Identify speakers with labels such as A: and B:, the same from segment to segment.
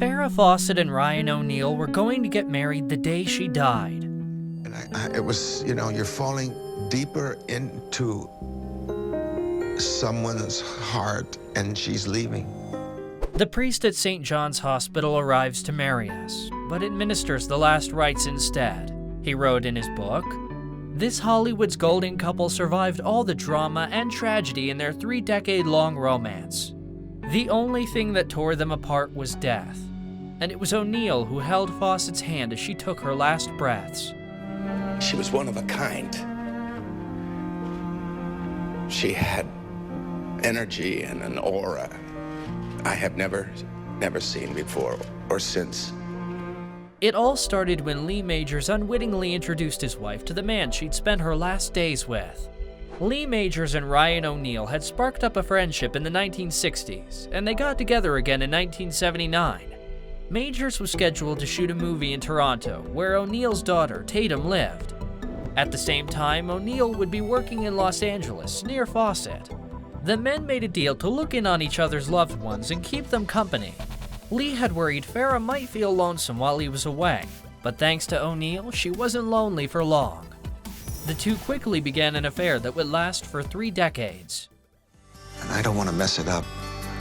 A: Farrah Fawcett and Ryan O'Neal were going to get married the day she died.
B: And it was, you're falling deeper into someone's heart, and she's leaving.
A: The priest at St. John's Hospital arrives to marry us, but administers the last rites instead. He wrote in his book, "This Hollywood's golden couple survived all the drama and tragedy in their 3-decade-long romance. The only thing that tore them apart was death, and it was O'Neal who held Fawcett's hand as she took her last breaths."
C: She was one of a kind. She had energy and an aura I have never seen before or since.
A: It all started when Lee Majors unwittingly introduced his wife to the man she'd spent her last days with. Lee Majors and Ryan O'Neal had sparked up a friendship in the 1960s, and they got together again in 1979. Majors was scheduled to shoot a movie in Toronto, where O'Neal's daughter, Tatum, lived. At the same time, O'Neal would be working in Los Angeles, near Fawcett. The men made a deal to look in on each other's loved ones and keep them company. Lee had worried Farrah might feel lonesome while he was away, but thanks to O'Neal, she wasn't lonely for long. The two quickly began an affair that would last for 3 decades.
B: And I don't want to mess it up.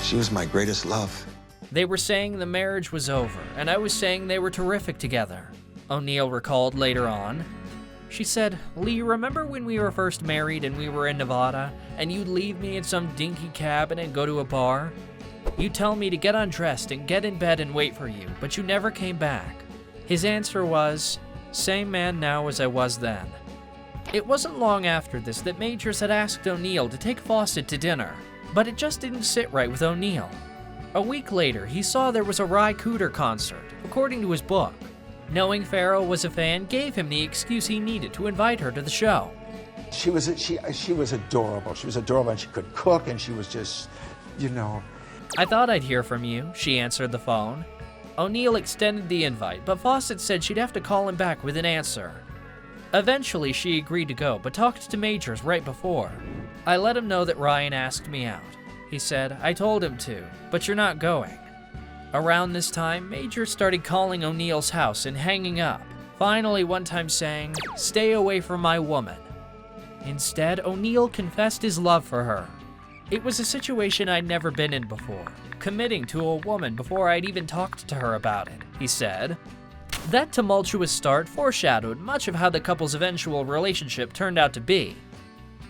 B: She was my greatest love.
A: They were saying the marriage was over, and I was saying they were terrific together, O'Neal recalled later on. She said, "Lee, remember when we were first married and we were in Nevada, and you'd leave me in some dinky cabin and go to a bar? You'd tell me to get undressed and get in bed and wait for you, but you never came back." His answer was, "Same man now as I was then." It wasn't long after this that Majors had asked O'Neal to take Fawcett to dinner, but it just didn't sit right with O'Neal. A week later, he saw there was a Ry Cooder concert, according to his book. Knowing Farrah was a fan gave him the excuse he needed to invite her to the show.
D: She was adorable. She was adorable, and she could cook, and she was just,
A: "I thought I'd hear from you," she answered the phone. O'Neal extended the invite, but Fawcett said she'd have to call him back with an answer. Eventually, she agreed to go, but talked to Majors right before. "I let him know that Ryan asked me out," he said. "I told him to, but you're not going." Around this time, Majors started calling O'Neal's house and hanging up, finally one time saying, "Stay away from my woman." Instead, O'Neal confessed his love for her. "It was a situation I'd never been in before, committing to a woman before I'd even talked to her about it," he said. That tumultuous start foreshadowed much of how the couple's eventual relationship turned out to be.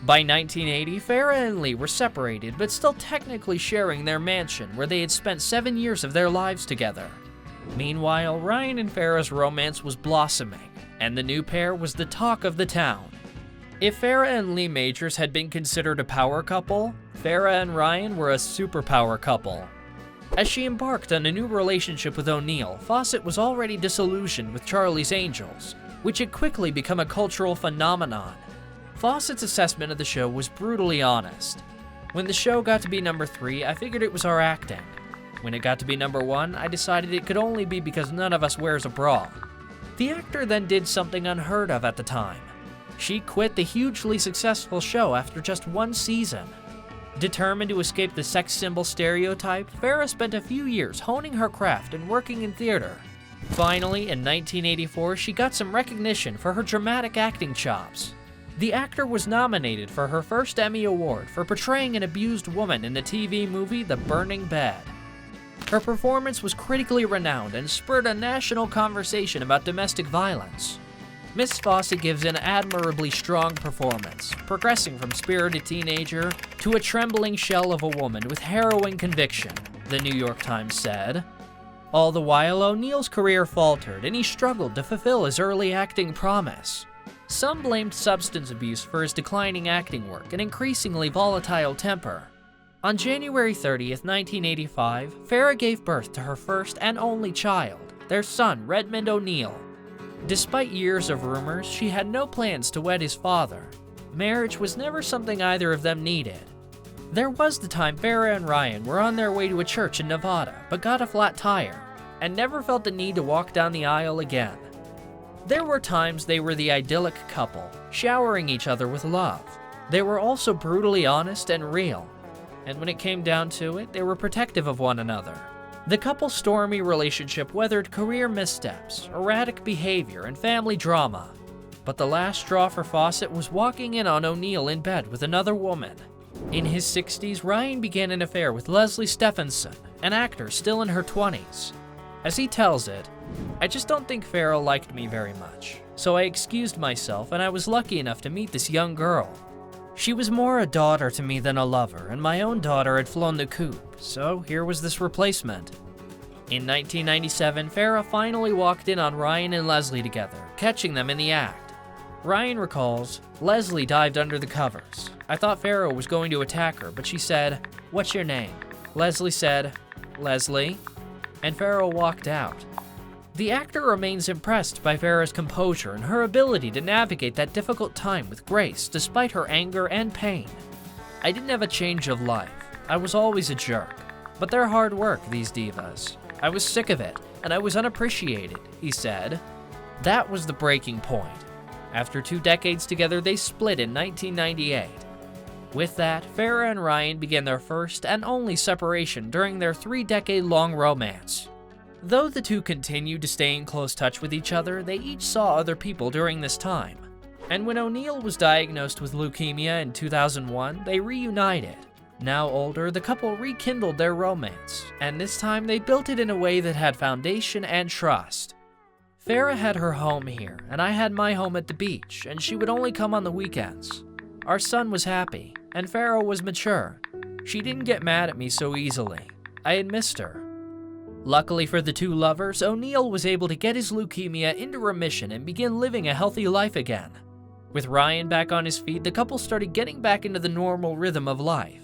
A: By 1980, Farrah and Lee were separated, but still technically sharing their mansion where they had spent 7 years of their lives together. Meanwhile, Ryan and Farrah's romance was blossoming, and the new pair was the talk of the town. If Farrah and Lee Majors had been considered a power couple, Farrah and Ryan were a superpower couple. As she embarked on a new relationship with O'Neal, Fawcett was already disillusioned with Charlie's Angels, which had quickly become a cultural phenomenon. Fawcett's assessment of the show was brutally honest. "When the show got to be number 3, I figured it was our acting. When it got to be number 1, I decided it could only be because none of us wears a bra." The actor then did something unheard of at the time. She quit the hugely successful show after just 1 season. Determined to escape the sex symbol stereotype, Farrah spent a few years honing her craft and working in theater. Finally, in 1984, she got some recognition for her dramatic acting chops. The actor was nominated for her first Emmy Award for portraying an abused woman in the TV movie The Burning Bed. Her performance was critically renowned and spurred a national conversation about domestic violence. Miss Fawcett gives an admirably strong performance, progressing from spirited teenager to a trembling shell of a woman with harrowing conviction, the New York Times said. All the while, O'Neal's career faltered, and he struggled to fulfill his early acting promise. Some blamed substance abuse for his declining acting work and increasingly volatile temper. On January 30th, 1985, Farrah gave birth to her first and only child, their son, Redmond O'Neal. Despite years of rumors, she had no plans to wed his father. Marriage was never something either of them needed. There was the time Farrah and Ryan were on their way to a church in Nevada, but got a flat tire, and never felt the need to walk down the aisle again. There were times they were the idyllic couple, showering each other with love. They were also brutally honest and real. And when it came down to it, they were protective of one another. The couple's stormy relationship weathered career missteps, erratic behavior, and family drama. But the last straw for Fawcett was walking in on O'Neill in bed with another woman. In his 60s, Ryan began an affair with Leslie Stephenson, an actor still in her 20s. As he tells it, "I just don't think Farrah liked me very much, so I excused myself and I was lucky enough to meet this young girl. She was more a daughter to me than a lover, and my own daughter had flown the coop, so here was this replacement." In 1997, Farrah finally walked in on Ryan and Leslie together, catching them in the act. Ryan recalls, "Leslie dived under the covers. I thought Farrah was going to attack her, but she said, 'What's your name?' Leslie said, 'Leslie,' and Farrah walked out." The actor remains impressed by Farrah's composure and her ability to navigate that difficult time with grace despite her anger and pain. "I didn't have a change of life. I was always a jerk. But they're hard work, these divas. I was sick of it, and I was unappreciated," he said. That was the breaking point. After 2 decades together, they split in 1998. With that, Farrah and Ryan began their first and only separation during their 3-decade-long romance. Though the two continued to stay in close touch with each other, they each saw other people during this time. And when O'Neill was diagnosed with leukemia in 2001, they reunited. Now older, the couple rekindled their romance, and this time they built it in a way that had foundation and trust. Farrah had her home here, and I had my home at the beach, and she would only come on the weekends. Our son was happy, and Farrah was mature. She didn't get mad at me so easily. I had missed her. Luckily for the two lovers, O'Neill was able to get his leukemia into remission and begin living a healthy life again. With Ryan back on his feet, the couple started getting back into the normal rhythm of life.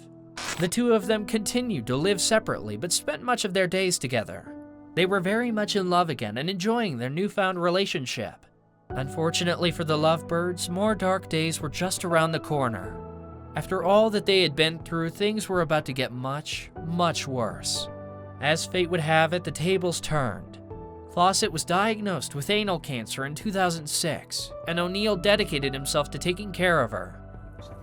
A: The two of them continued to live separately, but spent much of their days together. They were very much in love again and enjoying their newfound relationship. Unfortunately for the lovebirds, more dark days were just around the corner. After all that they had been through, things were about to get much, much worse. As fate would have it, the tables turned. Fawcett was diagnosed with anal cancer in 2006, and O'Neill dedicated himself to taking care of her.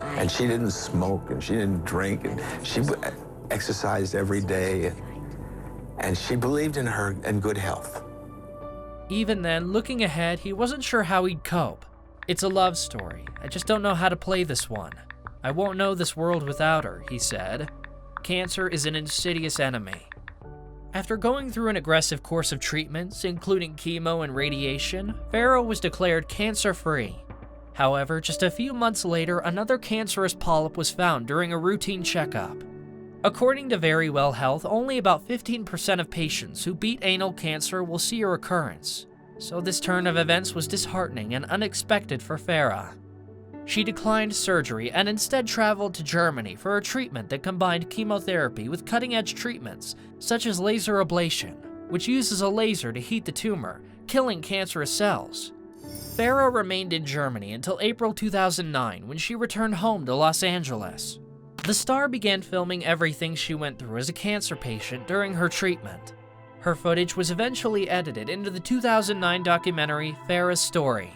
B: And she didn't smoke, and she didn't drink, and she exercised every day. And she believed in her and good health.
A: Even then, looking ahead, he wasn't sure how he'd cope. "It's a love story. I just don't know how to play this one. I won't know this world without her," he said. "Cancer is an insidious enemy." After going through an aggressive course of treatments, including chemo and radiation, Farrah was declared cancer-free. However, just a few months later, another cancerous polyp was found during a routine checkup. According to Verywell Health, only about 15% of patients who beat anal cancer will see a recurrence, so this turn of events was disheartening and unexpected for Farrah. She declined surgery and instead traveled to Germany for a treatment that combined chemotherapy with cutting-edge treatments such as laser ablation, which uses a laser to heat the tumor, killing cancerous cells. Farrah remained in Germany until April 2009 when she returned home to Los Angeles. The star began filming everything she went through as a cancer patient during her treatment. Her footage was eventually edited into the 2009 documentary Farrah's Story.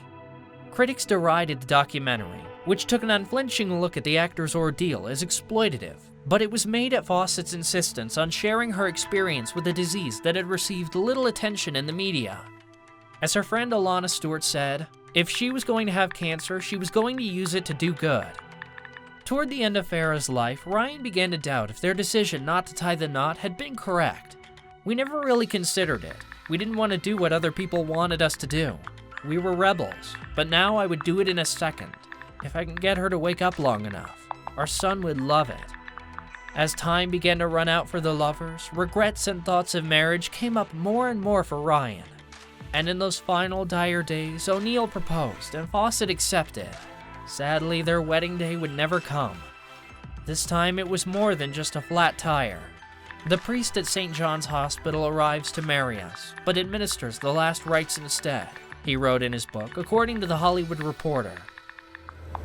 A: Critics derided the documentary, which took an unflinching look at the actor's ordeal as exploitative, but it was made at Fawcett's insistence on sharing her experience with a disease that had received little attention in the media. As her friend Alana Stewart said, if she was going to have cancer, she was going to use it to do good. Toward the end of Farrah's life, Ryan began to doubt if their decision not to tie the knot had been correct. "We never really considered it. We didn't want to do what other people wanted us to do. We were rebels, but now I would do it in a second, if I can get her to wake up long enough. Our son would love it." As time began to run out for the lovers, regrets and thoughts of marriage came up more and more for Ryan. And in those final dire days, O'Neill proposed and Fawcett accepted. Sadly, their wedding day would never come. This time it was more than just a flat tire. The priest at St. John's Hospital arrives to marry us, but administers the last rites instead, he wrote in his book, according to The Hollywood Reporter.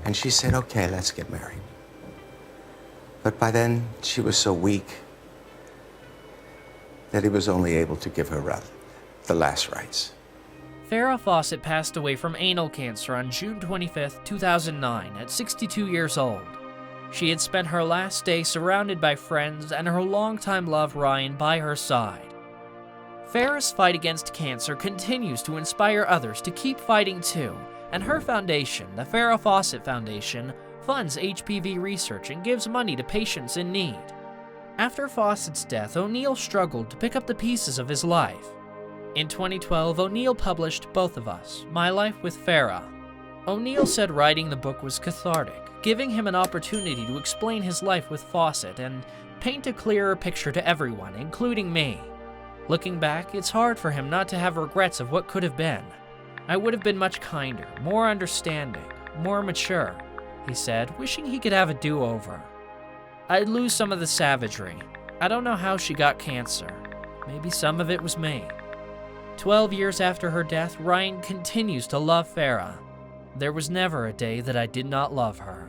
C: And she said, okay, let's get married. But by then, she was so weak that he was only able to give her the last rites.
A: Farrah Fawcett passed away from anal cancer on June 25, 2009, at 62 years old. She had spent her last day surrounded by friends and her longtime love Ryan by her side. Farrah's fight against cancer continues to inspire others to keep fighting too, and her foundation, the Farrah Fawcett Foundation, funds HPV research and gives money to patients in need. After Fawcett's death, O'Neill struggled to pick up the pieces of his life. In 2012, O'Neill published Both of Us, My Life with Farrah. O'Neill said writing the book was cathartic, giving him an opportunity to explain his life with Fawcett and paint a clearer picture to everyone, including me. Looking back, it's hard for him not to have regrets of what could have been. I would have been much kinder, more understanding, more mature, he said, wishing he could have a do-over. I'd lose some of the savagery. I don't know how she got cancer. Maybe some of it was me. 12 years after her death, Ryan continues to love Farrah. There was never a day that I did not love her.